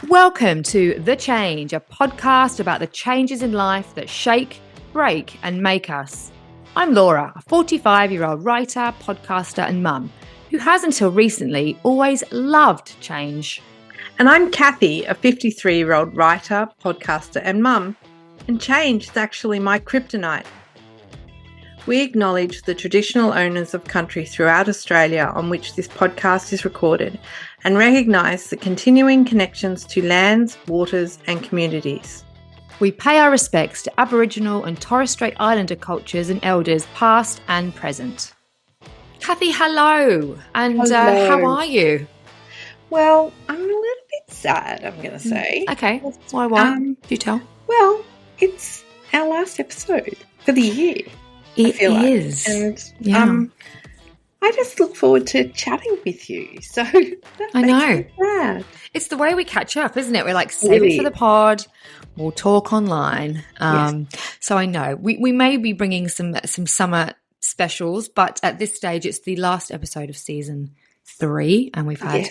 Welcome to The Change, a podcast about the changes in life that shake, break, and make us. I'm Laura, a 45-year-old writer, podcaster, and mum who has until recently always loved change. And I'm Cathy, a 53-year-old writer, podcaster, and mum, and change is actually my kryptonite. We acknowledge the traditional owners of country throughout Australia on which this podcast is recorded and recognise the continuing connections to lands, waters and communities. We pay our respects to Aboriginal and Torres Strait Islander cultures and elders past and present. Cathy, hello. And Hello. How are you? Well, I'm a little bit sad, I'm going to say. Okay. Why? Do tell. Well, it's our last episode for the year. It is. Like. And I just look forward to chatting with you. So I know. Me sad. It's the way we catch up, isn't it? We're like, save it for the pod. We'll talk online. Yes. So I know we may be bringing some summer specials, but at this stage, it's the last episode of season 3, and we've had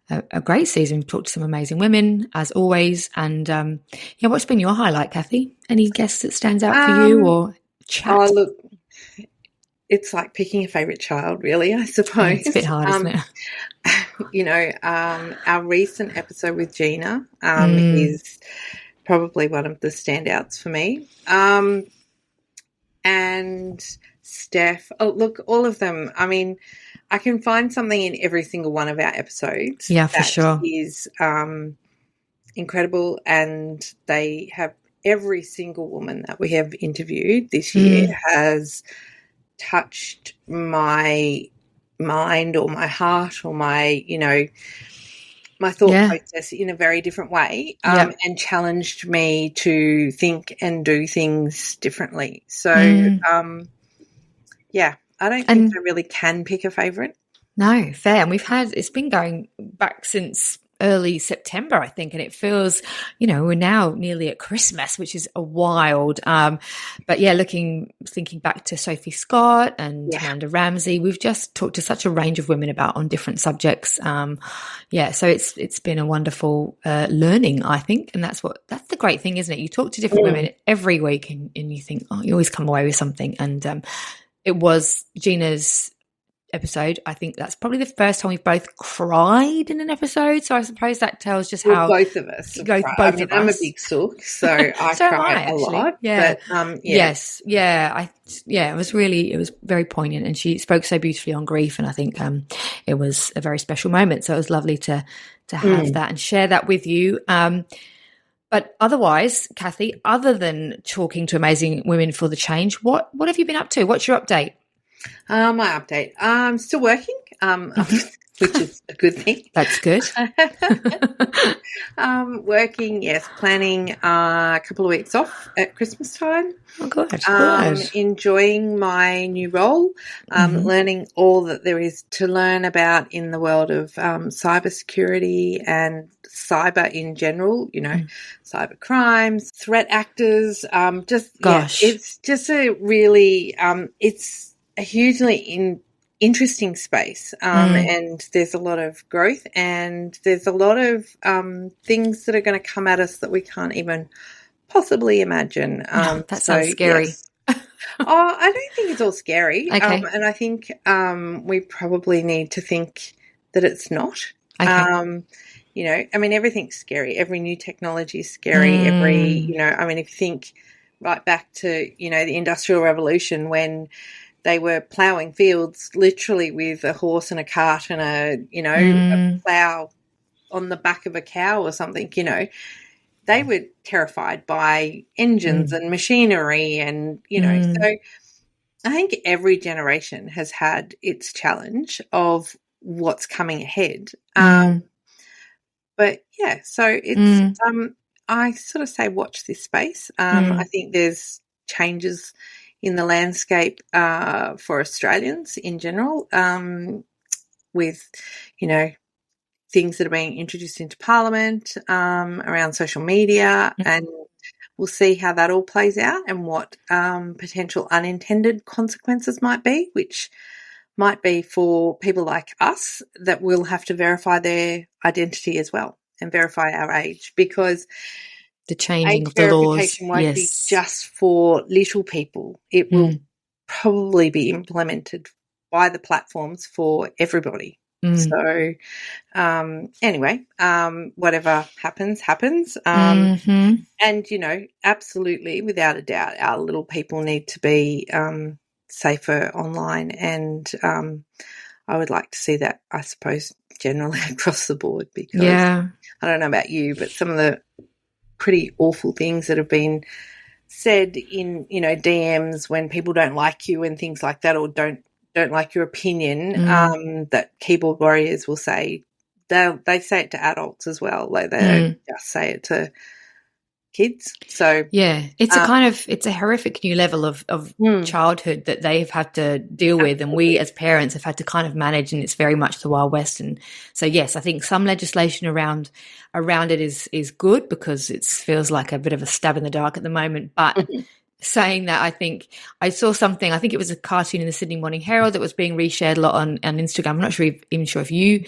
a great season. We've talked to some amazing women, as always. And what's been your highlight, Cathy? Any guest that stands out for you or chat? Oh, look, it's like picking a favourite child, really, I suppose. It's a bit hard, isn't it? Our recent episode with Gina is probably one of the standouts for me. And Steph, look, all of them. I mean, I can find something in every single one of our episodes. Yeah, for sure. Is incredible, and they have every single woman that we have interviewed this year has touched my mind or my heart or my thought process in a very different way and challenged me to think and do things differently. So, I don't think I really can pick a favourite. No, fair. And it's been going back since early September, I think, and it feels, we're now nearly at Christmas, which is a wild. But yeah, thinking back to Sophie Scott and Amanda Ramsey, we've just talked to such a range of women on different subjects. So it's been a wonderful learning, I think, and that's the great thing, isn't it? You talk to different women every week, and you think, you always come away with something. And it was Gina's episode. I think that's probably the first time we've both cried in an episode. So I suppose that tells just how both of us. I'm a big sook, so I cry a lot. Yeah. But, Yes. Yeah. It was very poignant, and she spoke so beautifully on grief. And I think it was a very special moment. So it was lovely to have that and share that with you. But otherwise, Cathy, other than talking to amazing women for the change, what have you been up to? What's your update? My update. I'm still working, which is a good thing. That's good. Working, yes, planning a couple of weeks off at Christmas time. Oh, good. Enjoying my new role, learning all that there is to learn about in the world of cybersecurity and cyber in general, cyber crimes, threat actors. It's just a really, it's a hugely interesting space, and there's a lot of growth, and there's a lot of things that are going to come at us that we can't even possibly imagine. That sounds scary. Yes. I don't think it's all scary. Okay. And I think we probably need to think that it's not. Okay. Everything's scary. Every new technology is scary. If you think right back to, the Industrial Revolution, when they were ploughing fields literally with a horse and a cart and a plough on the back of a cow or something, they were terrified by engines and machinery and, so I think every generation has had its challenge of what's coming ahead. But yeah, so it's, I sort of say watch this space. I think there's changes in the landscape for Australians in general, with, things that are being introduced into Parliament around social media, and we'll see how that all plays out and what potential unintended consequences might be, which might be for people like us that will have to verify their identity as well. and verify our age, because the changing age of the laws, verification won't be just for little people. It will probably be implemented by the platforms for everybody. So anyway, whatever happens. And, you know, absolutely, without a doubt, our little people need to be safer online. And I would like to see that, I suppose, generally across the board, because I don't know about you, but some of the pretty awful things that have been said in, you know, DMs when people don't like you and things like that, or don't like your opinion, that keyboard warriors will say, they say it to adults as well. Like, they don't just say it to kids. So it's a horrific new level of childhood that they've had to deal with, and we as parents have had to kind of manage, and it's very much the Wild West. And so yes, I think some legislation around it is good, because it feels like a bit of a stab in the dark at the moment. But saying that, I think I saw something, I think it was a cartoon in the Sydney Morning Herald that was being reshared a lot on Instagram. I'm not even sure if you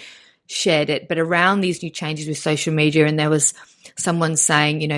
shared it, but around these new changes with social media, and there was someone saying, you know,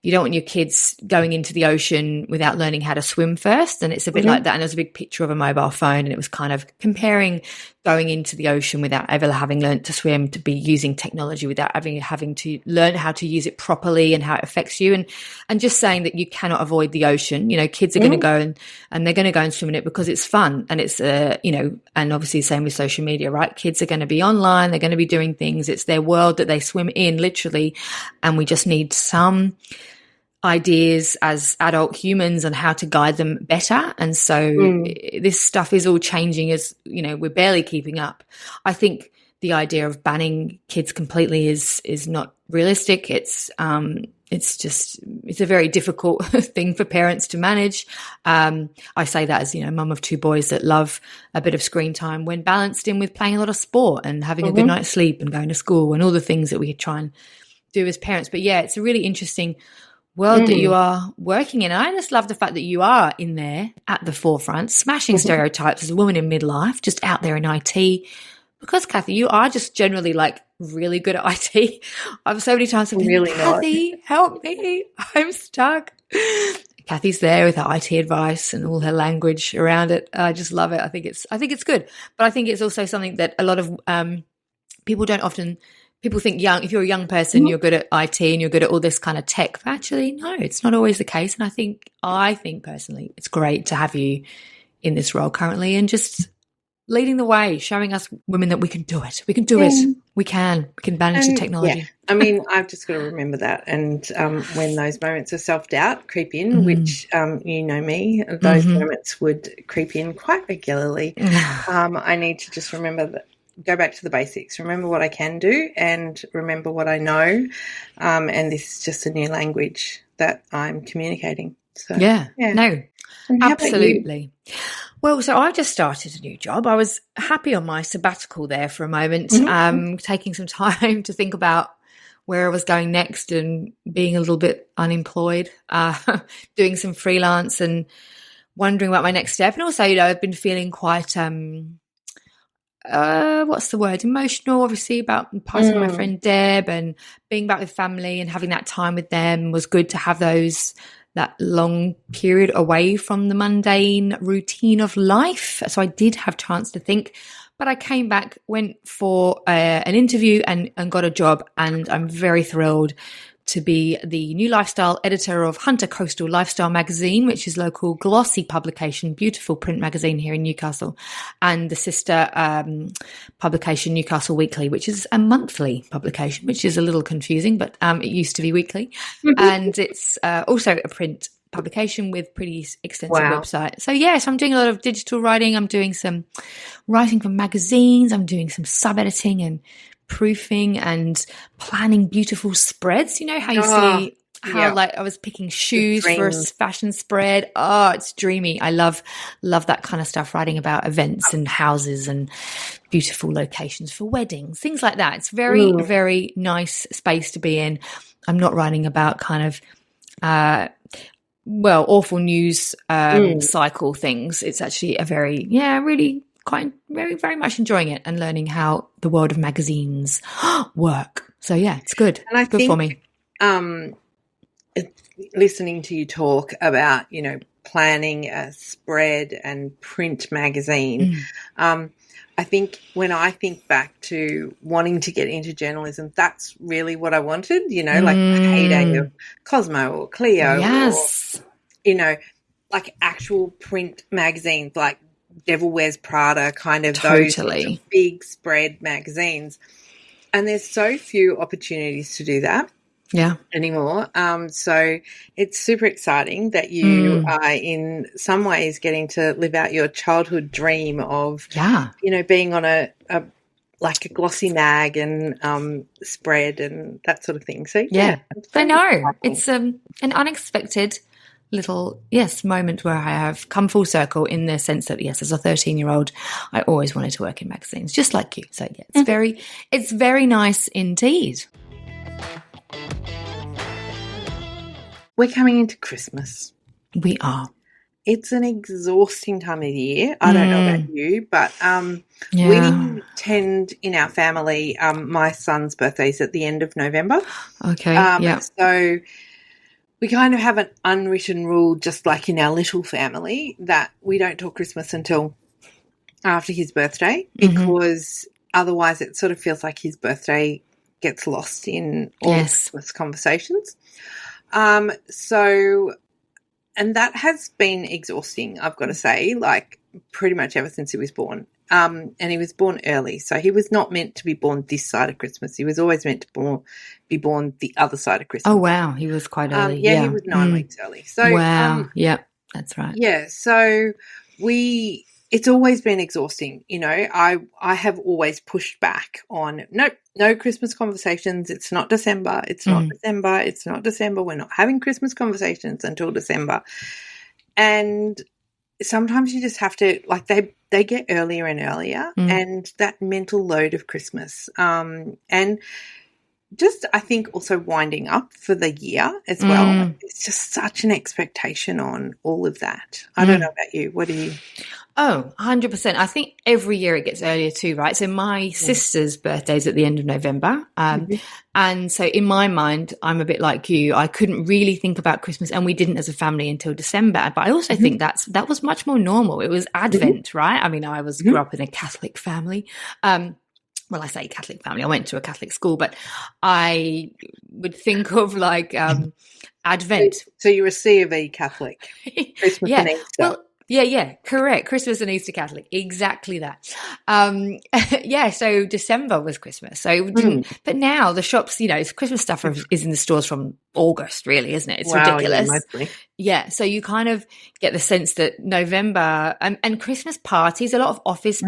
you don't want your kids going into the ocean without learning how to swim first. And it's a bit like that. And there was a big picture of a mobile phone, and it was kind of comparing going into the ocean without ever having learned to swim to be using technology without having to learn how to use it properly and how it affects you. And just saying that you cannot avoid the ocean. You know, kids are going to go and they're going to go and swim in it because it's fun. And it's, you know, and obviously the same with social media, right? Kids are going to be online. They're going to be doing things. It's their world that they swim in, literally. And we just need some ideas as adult humans on how to guide them better. And so this stuff is all changing, as you know, we're barely keeping up. I think the idea of banning kids completely is not realistic. It's a very difficult thing for parents to manage. I say that as, you know, mum of two boys that love a bit of screen time when balanced in with playing a lot of sport and having a good night's sleep and going to school and all the things that we try and do as parents. But yeah, it's a really interesting world that you are working in. And I just love the fact that you are in there at the forefront, smashing stereotypes as a woman in midlife, just out there in IT. Because, Cathy, you are just generally like really good at IT. I've so many times been, really, Cathy, help me, I'm stuck. Cathy's there with her IT advice and all her language around it. I just love it. I think it's good. But I think it's also something that a lot of people don't often. People think if you're a young person, you're good at IT and you're good at all this kind of tech. But actually, no, it's not always the case. And I think personally, it's great to have you in this role currently and just leading the way, showing us women that we can do it. We can do it. We can manage the technology. Yeah. I mean, I've just got to remember that. And when those moments of self-doubt creep in, which you know me, those moments would creep in quite regularly. I need to just remember that. Go back to the basics, remember what I can do and remember what I know. And this is just a new language that I'm communicating. So no, absolutely. Well, so I've just started a new job. I was happy on my sabbatical there for a moment, taking some time to think about where I was going next and being a little bit unemployed, doing some freelance and wondering about my next step. And also, you know, I've been feeling quite what's the word? Emotional, obviously, about passing my friend Deb and being back with family and having that time with them was good to have that long period away from the mundane routine of life. So I did have chance to think, but I came back, went for an interview and got a job, and I'm very thrilled to be the new lifestyle editor of Hunter Coastal Lifestyle magazine, which is local glossy publication, beautiful print magazine here in Newcastle, and the sister publication Newcastle Weekly, which is a monthly publication, which is a little confusing, but it used to be weekly. And it's also a print publication with pretty extensive website. So yes, I'm doing a lot of digital writing. I'm doing some writing for magazines. I'm doing some sub-editing and proofing and planning beautiful spreads. You know how you see how like I was picking shoes for a fashion spread. Oh, it's dreamy. I love that kind of stuff, writing about events and houses and beautiful locations for weddings, things like that. It's very, very nice space to be in. I'm not writing about kind of awful news cycle things. It's actually a very, really quite very, very much enjoying it and learning how the world of magazines work. So yeah, it's good. And I It's good think, for me. Listening to you talk about, planning a spread and print magazine, I think when I think back to wanting to get into journalism, that's really what I wanted, like the heyday of Cosmo or Clio Yes. or, like actual print magazines like Devil Wears Prada, kind of those sorts Totally. of big spread magazines. And there's so few opportunities to do that. Yeah. Anymore. So it's super exciting that you are in some ways getting to live out your childhood dream of, being on a like a glossy mag and spread and that sort of thing. So yeah, I know. It's an unexpected little moment where I have come full circle in the sense that as a 13-year-old, I always wanted to work in magazines, just like you. So yeah, it's very nice indeed. We're coming into Christmas. We are. It's an exhausting time of year. I don't know about you, but we tend in our family, my son's birthday is at the end of November. Okay, So we kind of have an unwritten rule, just like in our little family, that we don't talk Christmas until after his birthday because otherwise it sort of feels like his birthday gets lost in all the Christmas conversations. And that has been exhausting, I've got to say, like pretty much ever since he was born. And he was born early, so he was not meant to be born this side of Christmas. He was always meant to be born the other side of Christmas. Oh, wow. He was quite early. He was 9 weeks early. So, wow. That's right. Yeah. So it's always been exhausting. I have always pushed back on, no Christmas conversations. It's not December. It's not December. It's not December. We're not having Christmas conversations until December. And sometimes you just have to, like, they get earlier and earlier, and that mental load of Christmas. And just, I think, also winding up for the year as well. It's just such an expectation on all of that. I don't know about you. What do you? Oh, 100%. I think every year it gets earlier too, right? So my sister's birthday is at the end of November. And so in my mind, I'm a bit like you. I couldn't really think about Christmas, and we didn't as a family until December. But I also think that was much more normal. It was Advent, right? I mean, I grew up in a Catholic family. Well, I say Catholic family. I went to a Catholic school, but I would think of like Advent. So you're a C of E Catholic. Christmas and Easter. Well, yeah, correct. Christmas and Easter Catholic, exactly that. So December was Christmas. So we didn't, but now the shops, Christmas stuff is in the stores from August, really, isn't it? It's ridiculous. Yeah, so you kind of get the sense that November and Christmas parties, a lot of office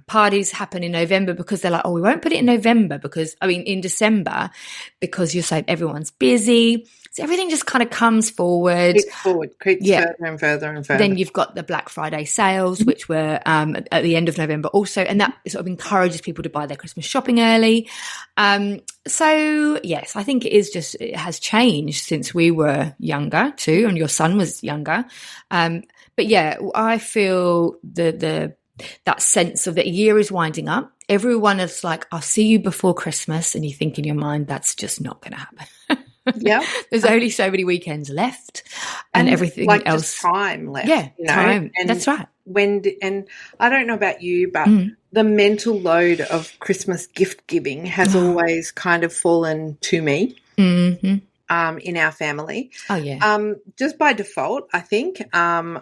parties happen in November because they're like, oh, we won't put it in November in December because you're saying everyone's busy. So everything just kind of comes forward. Creeps further and further and further. Then you've got the Black Friday sales, which were at the end of November also, and that sort of encourages people to buy their Christmas shopping early. So, yes, I think it has changed since we were younger too, and your son was younger. But yeah, I feel that sense of the year is winding up. Everyone is like, I'll see you before Christmas, and you think in your mind, that's just not going to happen. Yeah, there's only so many weekends left, and everything like else. Just time left. Yeah, time. And that's right. And I don't know about you, but the mental load of Christmas gift giving has always kind of fallen to me. In our family. Oh yeah. Just by default, I think. I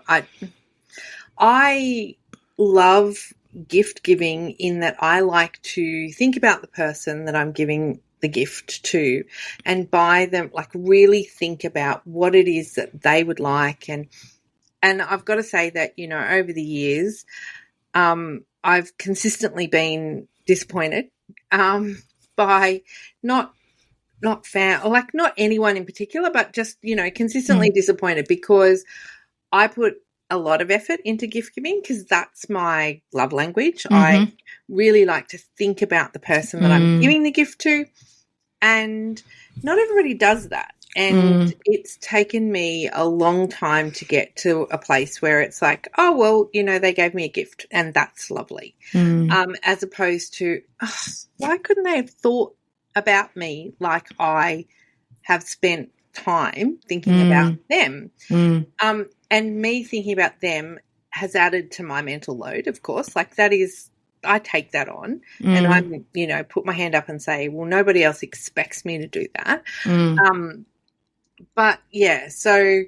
love gift giving in that I like to think about the person that I'm giving the gift to and buy them, like really think about what it is that they would like. And I've got to say that, over the years, I've consistently been disappointed by not anyone in particular, but just, consistently disappointed because I put a lot of effort into gift giving because that's my love language. I really like to think about the person that I'm giving the gift to, and not everybody does that. And it's taken me a long time to get to a place where it's like, oh, well, they gave me a gift and that's lovely. As opposed to, why couldn't they have thought about me like I have spent time thinking about them. And me thinking about them has added to my mental load, of course. Like that is, I take that on and I'm, you know, put my hand up and say, well, nobody else expects me to do that. But yeah, so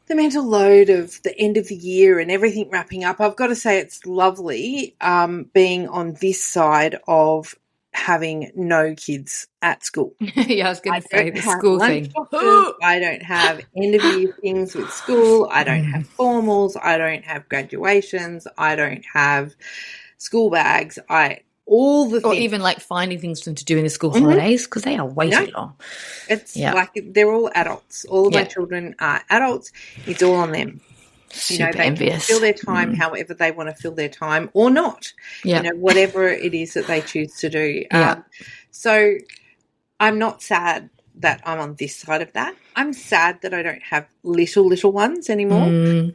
the mental load of the end of the year and everything wrapping up, I've got to say it's lovely being on this side of having no kids at school. Yeah, I was going to say the school thing. I don't have end of year things with school. I don't have formals. I don't have graduations. I don't have school bags. All the or things. even like finding things for them to do in the school holidays, because they are way too long. It's like they're all adults. All of my children are adults. It's all on them. Super they envious. can fill their time however they want to fill their time or not. You know, whatever it is that they choose to do. So I'm not sad that I'm on this side of that. I'm sad that I don't have little ones anymore.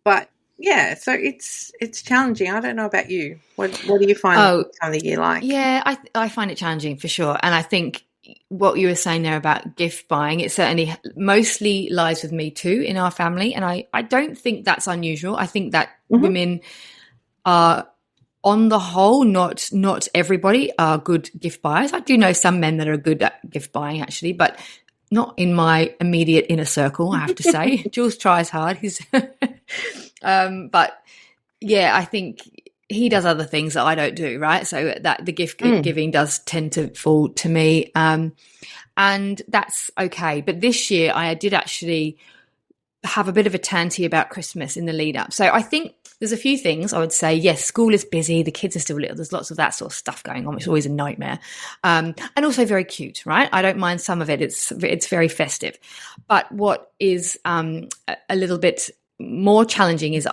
But yeah, so it's challenging. I don't know about you. What do you find this time of the year like? Yeah, I find it challenging for sure. And I think what you were saying there about gift buying, it certainly mostly lies with me too in our family. And I don't think that's unusual. I think that women are, on the whole, not everybody are good gift buyers. I do know some men that are good at gift buying actually, but not in my immediate inner circle, I have to say. Jules tries hard. He's but yeah, I think he does other things that I don't do, right? So that the gift giving does tend to fall to me. And that's okay. But this year I did actually have a bit of a tanty about Christmas in the lead up. So I think there's a few things I would say. Yes, school is busy. The kids are still little. There's lots of that sort of stuff going on, which is always a nightmare. And also very cute, right? I don't mind some of it. It's very festive. But what is a little bit more challenging is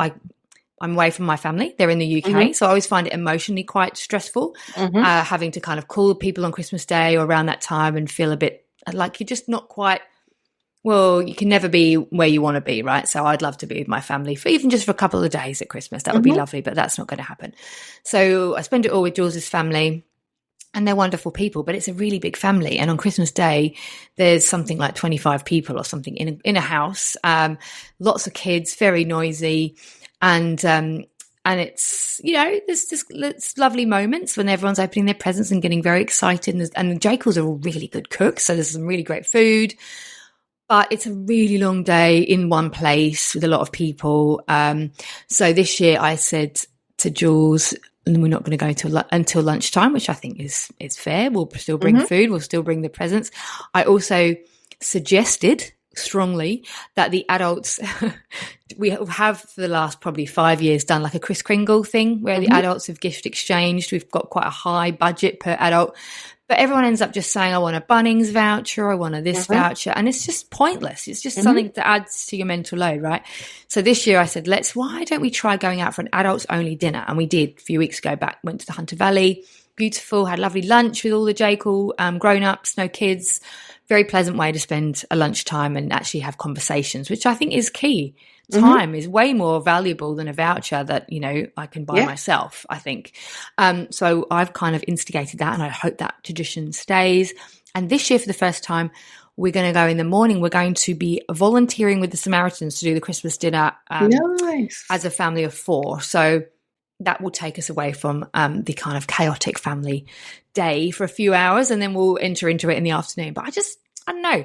I'm away from my family. They're in the UK. So I always find it emotionally quite stressful, having to kind of call people on Christmas Day or around that time and feel a bit like you're just not quite, well, you can never be where you want to be, right? So I'd love to be with my family for even just for a couple of days at Christmas. That would be lovely, but that's not going to happen. So I spend it all with Jules's family. And they're wonderful people, but it's a really big family. And on Christmas Day, there's something like 25 people or something in a house. Lots of kids, very noisy. And it's, you know, there's just lovely moments when everyone's opening their presents and getting very excited. And the Jacals are all really good cooks. So there's some really great food. But it's a really long day in one place with a lot of people. So this year I said to Jules, and we're not going to go until lunchtime, which I think is fair. We'll still bring food. We'll still bring the presents. I also suggested strongly that the adults, we have for the last probably 5 years done like a Kris Kringle thing where the adults have gift exchanged. We've got quite a high budget per adult. But everyone ends up just saying, I want a Bunnings voucher, I want a this voucher. And it's just pointless. It's just something that adds to your mental load, right? So this year I said, why don't we try going out for an adults only dinner? And we did a few weeks ago back, went to the Hunter Valley, beautiful, had lovely lunch with all the Jacal grown-ups, no kids. Very pleasant way to spend a lunchtime and actually have conversations, which I think is key. Time is way more valuable than a voucher that, you know, I can buy myself, I think. So I've kind of instigated that and I hope that tradition stays. And this year for the first time, we're going to go in the morning. We're going to be volunteering with the Samaritans to do the Christmas dinner as a family of 4. So that will take us away from the kind of chaotic family day for a few hours and then we'll enter into it in the afternoon. But I don't know.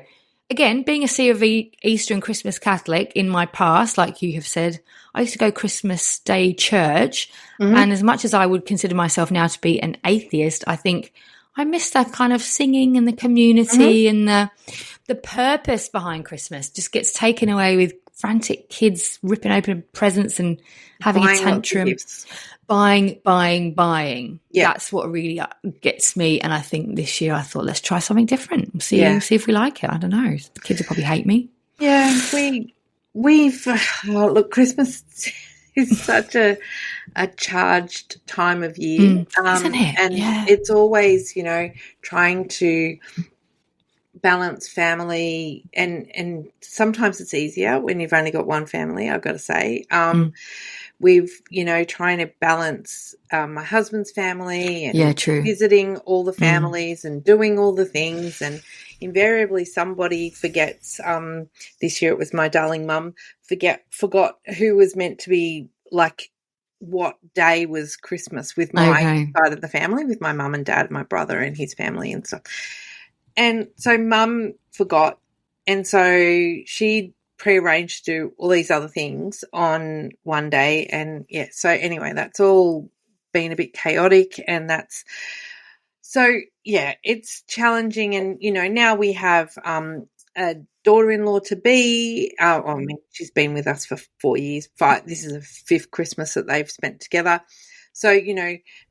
Again, being a C of E Easter and Christmas Catholic in my past, like you have said, I used to go Christmas Day church. And as much as I would consider myself now to be an atheist, I think I miss that kind of singing and the community and the purpose behind Christmas just gets taken away with frantic kids ripping open presents and having a tantrum. Buying. Yeah. That's what really gets me. And I think this year I thought, let's try something different. See if we like it. I don't know. The kids will probably hate me. Yeah, we've look, Christmas is such a charged time of year, isn't it? And it's always, you know, trying to balance family and sometimes it's easier when you've only got one family, I've got to say. we've, trying to balance my husband's family and true. visiting all the families and doing all the things, and invariably somebody forgets. This year it was my darling mum forgot who was meant to be, like, what day was Christmas with my side of the family, with my mum and dad, my brother and his family and stuff. And so mum forgot, and so she prearranged to do all these other things on one day. And so anyway, that's all been a bit chaotic, and that's so it's challenging. And now we have a daughter-in-law to be. I mean, she's been with us for 4 years. This is the 5th Christmas that they've spent together. So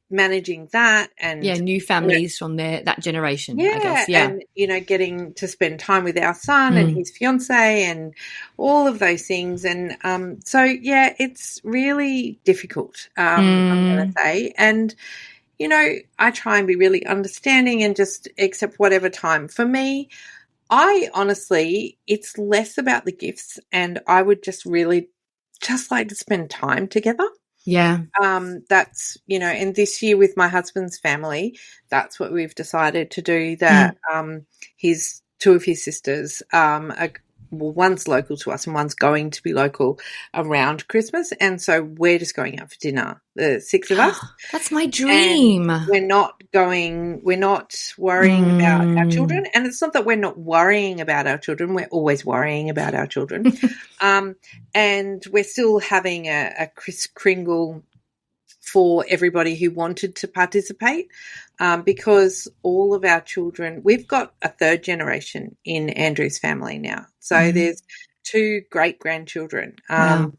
managing that, and new families from that generation, I guess. And getting to spend time with our son and his fiance and all of those things. And so it's really difficult, I'm going to say. And I try and be really understanding and just accept whatever time. For me, I honestly, it's less about the gifts, and I would just really just like to spend time together. Yeah. That's, and this year with my husband's family, that's what we've decided to do, that two of his sisters one's local to us and one's going to be local around Christmas. And so we're just going out for dinner, the 6 of us. That's my dream. And we're not worrying about our children. And it's not that we're not worrying about our children. We're always worrying about our children. And we're still having a Kris Kringle for everybody who wanted to participate, because all of our children, we've got a 3rd generation in Andrew's family now. So there's 2 great-grandchildren. Wow.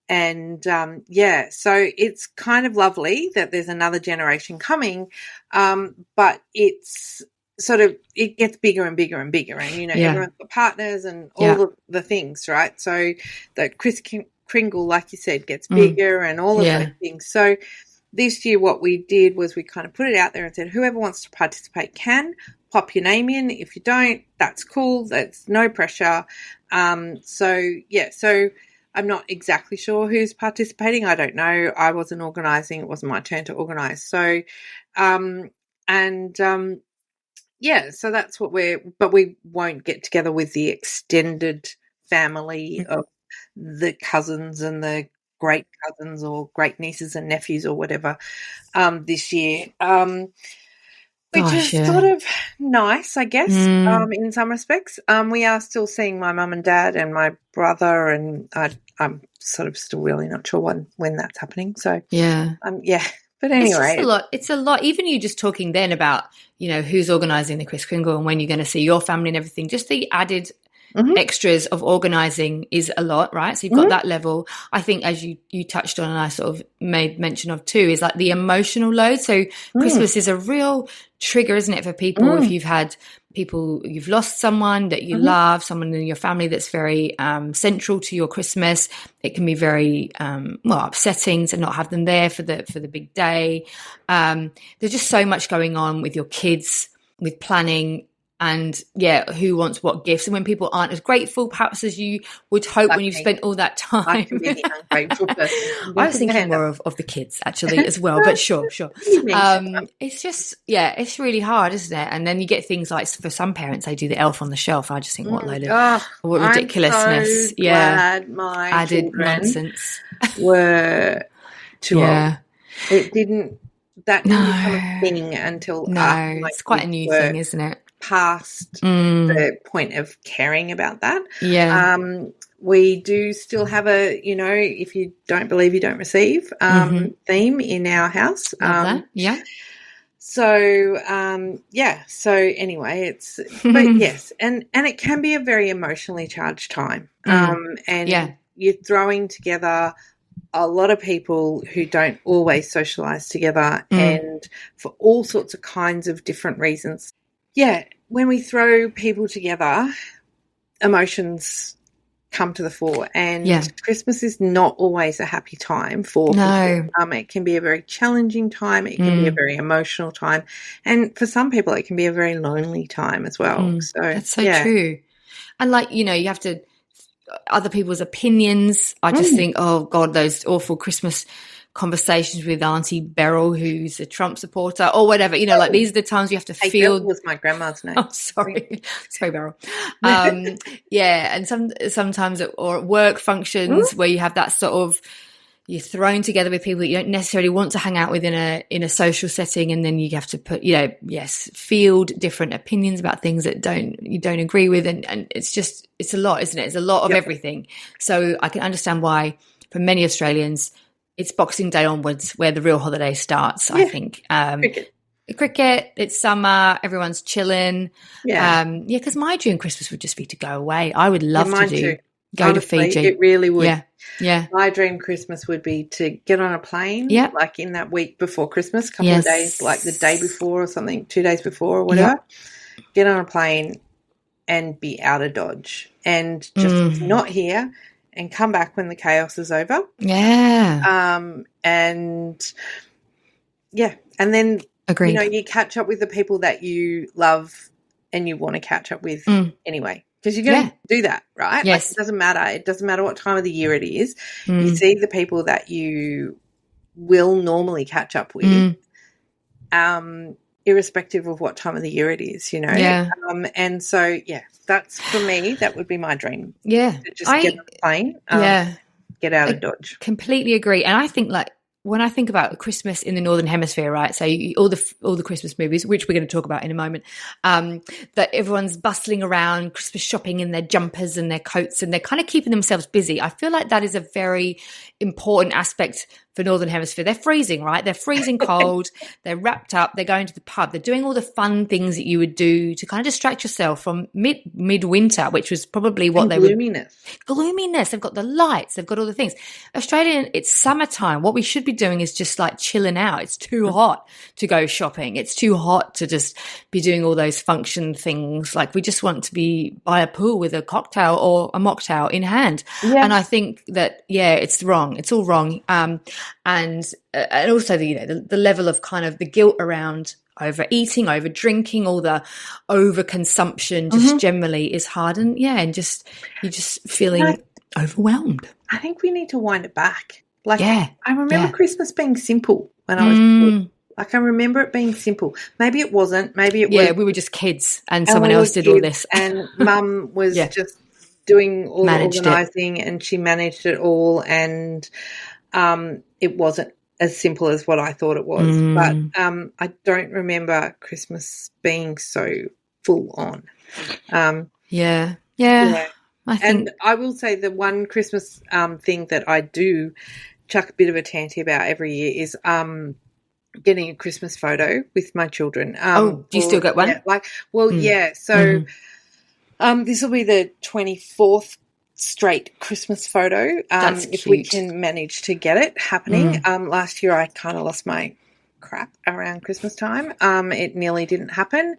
And, so it's kind of lovely that there's another generation coming, but it's sort of, it gets bigger and bigger and bigger. And, everyone's got partners and all of the things, right? So the Kris Kringle, like you said, gets bigger and all of those things. So this year what we did was we kind of put it out there and said, whoever wants to participate can pop your name in. If you don't, that's cool. That's no pressure. So I'm not exactly sure who's participating. I don't know. I wasn't organising. It wasn't my turn to organise. So, so that's what but we won't get together with the extended family of the cousins and the great cousins or great nieces and nephews or whatever this year, which is sort of nice, I guess, in some respects. We are still seeing my mum and dad and my brother, and I'm sort of still really not sure when that's happening. So but anyway, it's a lot. Even you just talking then about who's organising the Kris Kringle and when you're going to see your family and everything, just the added extras of organising is a lot, right? So you've got that level. I think, as you touched on and I sort of made mention of too, is like the emotional load. So Christmas is a real trigger, isn't it, for people? If you've had people, you've lost someone that you love, someone in your family that's very central to your Christmas, it can be very upsetting to not have them there for the big day. There's just so much going on with your kids, with planning, and who wants what gifts, and when people aren't as grateful perhaps as you would hope when you've spent all that time. I can be the ungrateful person. I was thinking more of the kids actually as well, but sure. It's just it's really hard, isn't it? And then you get things like, for some parents they do the elf on the shelf. I just think what ridiculousness. I'm so glad my added nonsense were too old. It didn't become a thing until it's quite a new thing, isn't it? Past the point of caring about that. We do still have a if you don't believe you don't receive theme in our house. So anyway, it's but yes, and it can be a very emotionally charged time. You're throwing together a lot of people who don't always socialise together, and for all sorts of kinds of different reasons. When we throw people together, emotions come to the fore, and Christmas is not always a happy time for people. It can be a very challenging time. It can be a very emotional time, and for some people, it can be a very lonely time as well. So that's so true. And you have to other people's opinions. I just think, oh God, those awful Christmas conversations with Auntie Beryl, who's a Trump supporter or whatever, you know, like these are the times you have to feel. Beryl was my grandma's name. Oh, sorry, Beryl. Yeah, and sometimes at work functions where you have that sort of, you're thrown together with people that you don't necessarily want to hang out with in a social setting, and then you have to put, you know, field different opinions about things that you don't agree with, and it's a lot, isn't it? It's a lot of everything. So I can understand why for many Australians it's Boxing Day onwards where the real holiday starts. I think cricket, it's summer, everyone's chilling. Because my dream Christmas would just be to go away. I would love to go to Fiji. It really would. Yeah. My dream Christmas would be to get on a plane, like in that week before Christmas, couple of days, like the day before or something, 2 days before or whatever. Get on a plane and be out of Dodge and just not here and come back when the chaos is over. And then agreed. You know, you catch up with the people that you love and you want to catch up with anyway. Because you're going to do that, right? Yes. Like, it doesn't matter. It doesn't matter what time of the year it is. You see the people that you will normally catch up with, irrespective of what time of the year it is, you know. And so, that's for me, that would be my dream. Yeah. Just get on a plane, get out of Dodge. Completely agree. And I think, like, when I think about Christmas in the Northern Hemisphere, right, so all the Christmas movies, which we're going to talk about in a moment, that everyone's bustling around, Christmas shopping in their jumpers and their coats, and they're kind of keeping themselves busy. I feel like that is a very important aspect for Northern Hemisphere. They're freezing, right? They're freezing cold. They're wrapped up. They're going to the pub. They're doing all the fun things that you would do to kind of distract yourself from midwinter, which was probably what they would. Gloominess. They've got the lights. They've got all the things. Australian, it's summertime. What we should be doing is just like chilling out. It's too hot to go shopping. It's too hot to just be doing all those function things. Like, we just want to be by a pool with a cocktail or a mocktail in hand. And I think that, it's wrong. It's all wrong. And also the level of kind of the guilt around overeating, over drinking, all the overconsumption just generally is hard. And you're just feeling overwhelmed. I think we need to wind it back. Like, I remember Christmas being simple when I was a kid. Like, I remember it being simple. Maybe it wasn't. Maybe it was. Yeah, we were just kids and someone else did all this. And Mum was just doing all the organising and she managed it all, and it wasn't as simple as what I thought it was. But I don't remember Christmas being so full on. And I will say the one Christmas thing that I do chuck a bit of a tanty about every year is getting a Christmas photo with my children. Do you still get one? So this will be the 24th straight Christmas photo, if we can manage to get it happening. Last year I kind of lost my crap around Christmas time. It nearly didn't happen.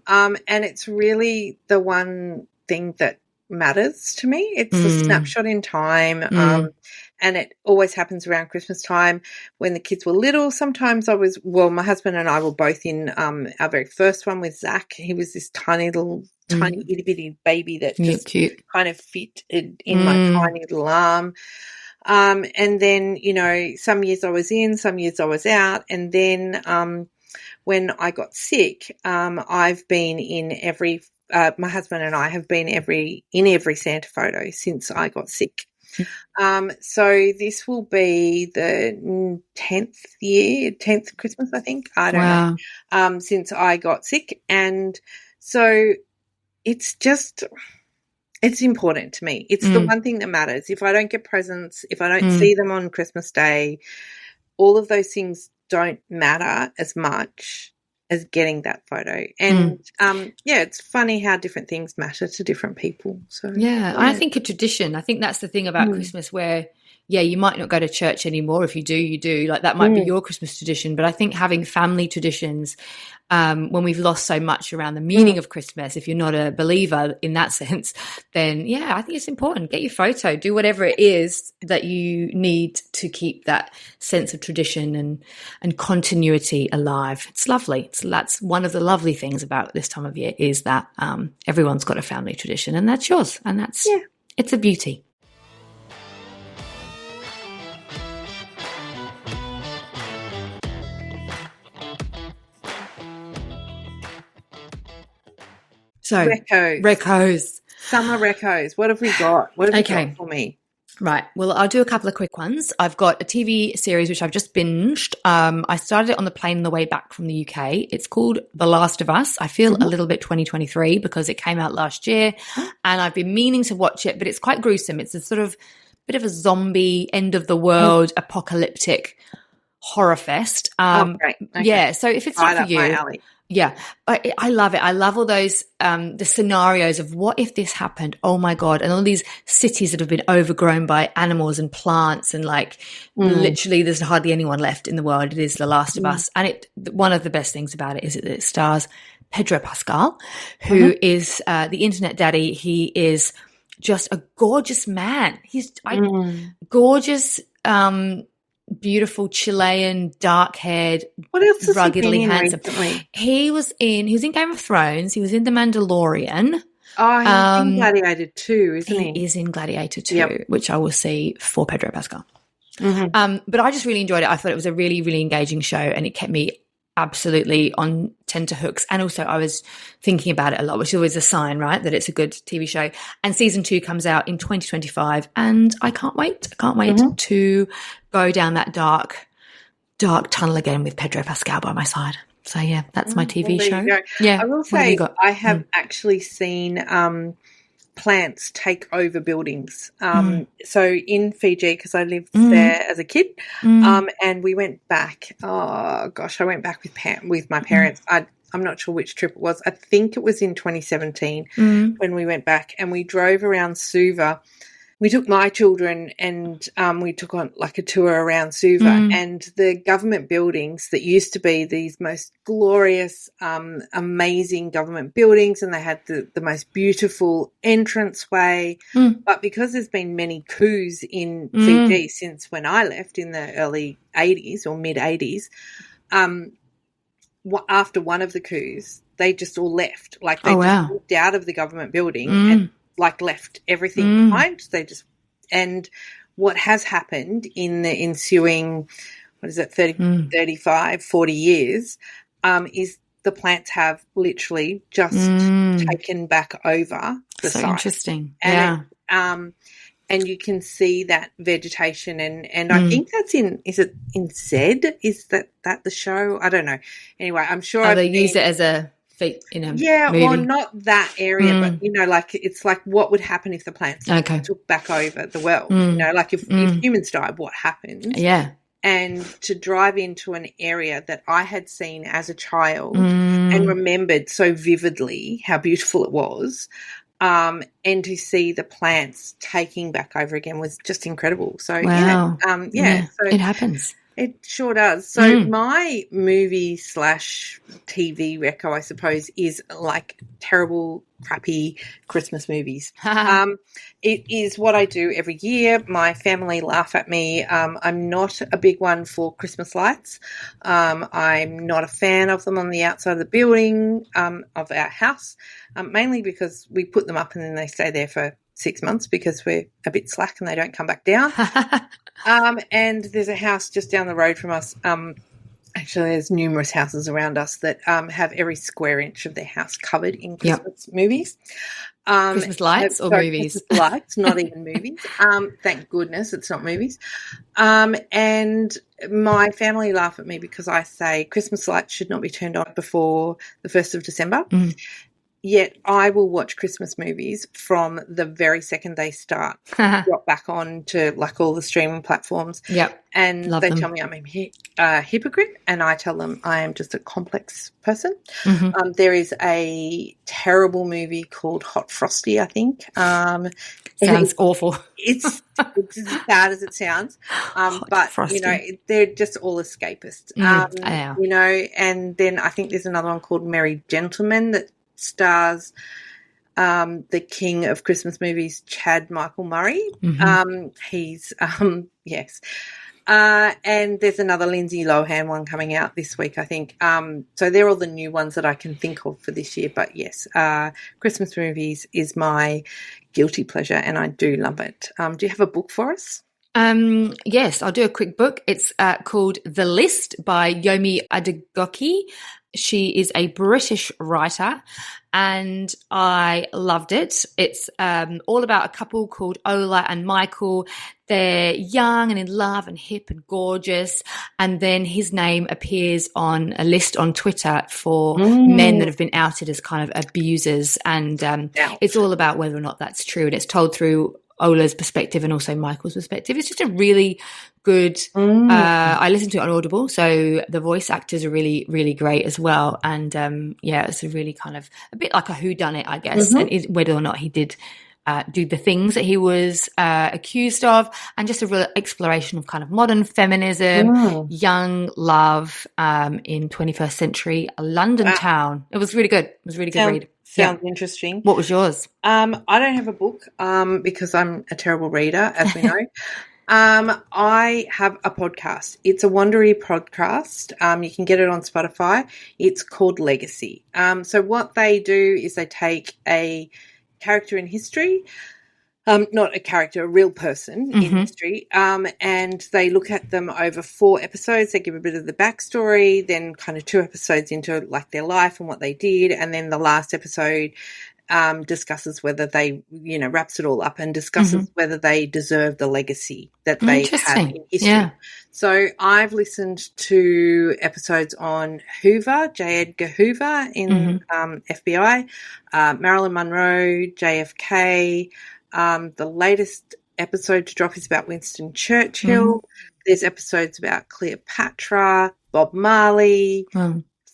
And it's really the one thing that matters to me. It's a snapshot in time. And it always happens around Christmas time. When the kids were little, sometimes my husband and I were both in our very first one with Zach. He was this tiny itty bitty baby that just kind of fit in my tiny little arm. And then, you know, some years I was in, some years I was out. And then when I got sick, I've been in every my husband and I have been in every Santa photo since I got sick. So this will be the 10th Christmas, I think. I don't know. Since I got sick. And so it's important to me. It's the one thing that matters. If I don't get presents, if I don't see them on Christmas Day, all of those things don't matter as much as getting that photo. And it's funny how different things matter to different people. So I think a tradition. I think that's the thing about Christmas where you might not go to church anymore. If you do, you do. Like, that might be your Christmas tradition. But I think having family traditions, when we've lost so much around the meaning of Christmas, if you're not a believer in that sense, then I think it's important. Get your photo, do whatever it is that you need to keep that sense of tradition and continuity alive. It's lovely. That's one of the lovely things about this time of year, is that everyone's got a family tradition, and that's yours, and that's It's a beauty. So, recos. Summer recos. What have we got? What have you got for me? Right. Well, I'll do a couple of quick ones. I've got a TV series which I've just binged. I started it on the plane on the way back from the UK. It's called The Last of Us. I feel a little bit 2023 because it came out last year and I've been meaning to watch it, but it's quite gruesome. It's a sort of bit of a zombie, end of the world, apocalyptic horror fest. Great. Okay. Yeah. So if it's not for you, yeah, I love it. I love all those, the scenarios of what if this happened? Oh my God. And all these cities that have been overgrown by animals and plants and like literally there's hardly anyone left in the world. It is The Last of Us. And one of the best things about it is that it stars Pedro Pascal, who is the internet daddy. He is just a gorgeous man. He's gorgeous, beautiful Chilean, dark-haired, what else has ruggedly he been in handsome. Recently? He was in Game of Thrones. He was in The Mandalorian. Oh, he's in Gladiator 2, isn't he? He is in Gladiator 2, which I will see for Pedro Pascal. But I just really enjoyed it. I thought it was a really, really engaging show and it kept me absolutely on tenterhooks. And also I was thinking about it a lot, which is always a sign, right, that it's a good TV show. And season 2 comes out in 2025 and I can't wait. I can't wait to go down that dark tunnel again with Pedro Pascal by my side. So yeah, that's my TV show. Yeah. I will say I have actually seen plants take over buildings. So in Fiji, because I lived there as a kid, and we went back. Oh gosh, I went back with my parents. I'm not sure which trip it was. I think it was in 2017 when we went back, and we drove around Suva. We took my children and we took on like a tour around Suva and the government buildings that used to be these most glorious, amazing government buildings, and they had the most beautiful entranceway. But because there's been many coups in Fiji since when I left in the early 80s or mid 80s, after one of the coups, they just all left. Like they just walked out of the government building and like left everything behind. And what has happened in the ensuing, 35, 40 years, is the plants have literally just taken back over the site. So interesting. And you can see that vegetation and I think that's is it in Zed? Is that the show? I don't know. Anyway, I'm sure they use it as a in a movie. Well, not that area, but you know, like it's like what would happen if the plants took back over the world? You know, like if humans died, what happened? Yeah. And to drive into an area that I had seen as a child and remembered so vividly how beautiful it was, and to see the plants taking back over again was just incredible. So so it happens. It sure does. So my movie / TV reco, I suppose, is like terrible, crappy Christmas movies. It is what I do every year. My family laugh at me. I'm not a big one for Christmas lights. I'm not a fan of them on the outside of the building of our house, mainly because we put them up and then they stay there for 6 months because we're a bit slack and they don't come back down. And there's a house just down the road from us. Actually, there's numerous houses around us that have every square inch of their house covered in Christmas movies. Christmas lights or movies? Christmas lights, not even movies. Thank goodness it's not movies. And my family laugh at me because I say Christmas lights should not be turned on before the 1st of December. Yet I will watch Christmas movies from the very second they start, drop back on to like all the streaming platforms. And Love they them. tell me I'm a hypocrite, and I tell them I am just a complex person. There is a terrible movie called Hot Frosty, I think. Sounds awful. It's as bad as it sounds. But, Frosty. you know, they're just all escapist. You know, and then I think there's another one called Merry Gentlemen that stars the king of Christmas movies, Chad Michael Murray. He's yes. And there's another Lindsay Lohan one coming out this week, I think. So they're all the new ones that I can think of for this year. But yes, Christmas movies is my guilty pleasure, and I do love it. Do you have a book for us? Yes, I'll do a quick book. It's called The List by Yomi Adegoke. She is a British writer, and I loved it. It's all about a couple called Ola and Michael. They're young and in love and hip and gorgeous, and then his name appears on a list on Twitter for men that have been outed as kind of abusers, and it's all about whether or not that's true, and it's told through Ola's perspective and also Michael's perspective. It's just a really good I listened to it on Audible, so the voice actors are really, really great as well. And it's a really kind of a bit like a whodunit, I guess, and whether or not he did do the things that he was accused of, and just a real exploration of kind of modern feminism, young love in 21st century London town. It was really good. It was a really good read. Sounds interesting. What was yours? I don't have a book because I'm a terrible reader, as we know. I have a podcast. It's a Wondery podcast. You can get it on Spotify. It's called Legacy. So what they do is they take a character in history, not a character, a real person in history, and they look at them over 4 episodes. They give a bit of the backstory, then kind of 2 episodes into like their life and what they did, and then the last episode discusses whether they, wraps it all up and discusses whether they deserve the legacy that they have in history. Yeah. So I've listened to episodes on Hoover, J. Edgar Hoover in FBI, Marilyn Monroe, JFK. The latest episode to drop is about Winston Churchill. There's episodes about Cleopatra, Bob Marley,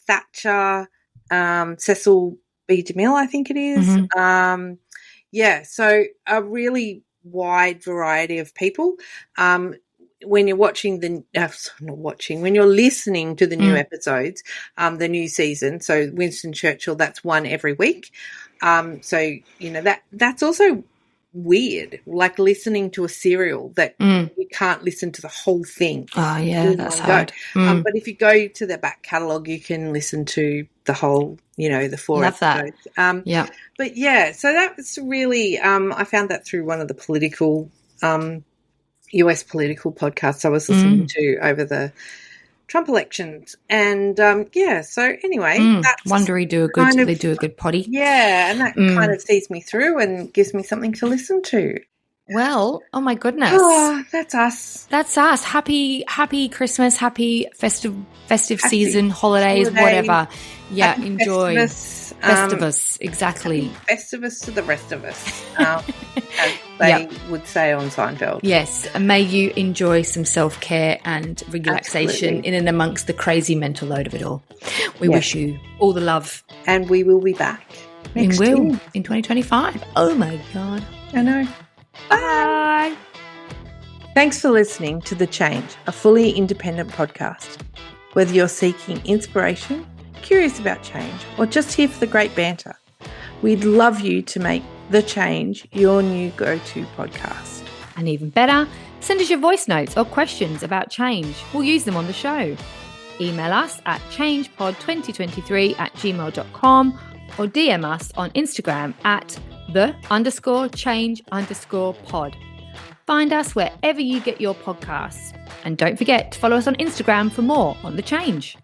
Thatcher, Cecil B. DeMille, I think it is. So a really wide variety of people. When you're watching when you're listening to the new episodes, the new season, so Winston Churchill, that's one every week. That's also weird, like listening to a serial that you can't listen to the whole thing. Oh yeah, that's hard. But if you go to the back catalogue, you can listen to the whole, the 4 Love episodes. That. But yeah, so that was really, I found that through one of the political, US political podcasts I was listening to over the Trump elections. And so anyway, that's Wondery do a good potty. Yeah, and that kind of sees me through and gives me something to listen to. Well, oh my goodness. Oh, that's us. That's us. Happy Christmas, happy festive season, holidays, whatever. Yeah, happy enjoy. Festivus, exactly. Festivus to the rest of us, as they would say on Seinfeld. Yes, and may you enjoy some self-care and relaxation in and amongst the crazy mental load of it all. We wish you all the love. And we will be back next year. In 2025. Oh my God. I know. Bye. Thanks for listening to The Change, a fully independent podcast. Whether you're seeking inspiration, curious about change, or just here for the great banter, we'd love you to make The Change your new go-to podcast. And even better, send us your voice notes or questions about change. We'll use them on the show. Email us at changepod2023@gmail.com or DM us on Instagram at _change_pod. Find us wherever you get your podcasts. And don't forget to follow us on Instagram for more on The Change.